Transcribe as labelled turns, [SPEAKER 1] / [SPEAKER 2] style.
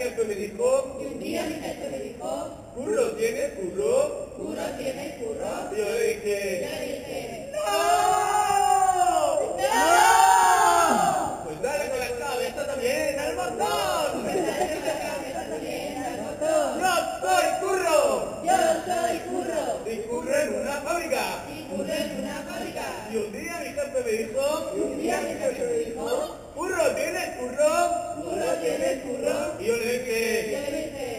[SPEAKER 1] jefe me dijo, ¿curro tienes, curro? Y yo le dije, ¡no! ¡No! Pues dale con la cabeza también al montón. ¡Yo soy curro! Y curro en una fábrica. Y un día mi jefe me dijo, ¿curro tienes, curro? Y yo le dije,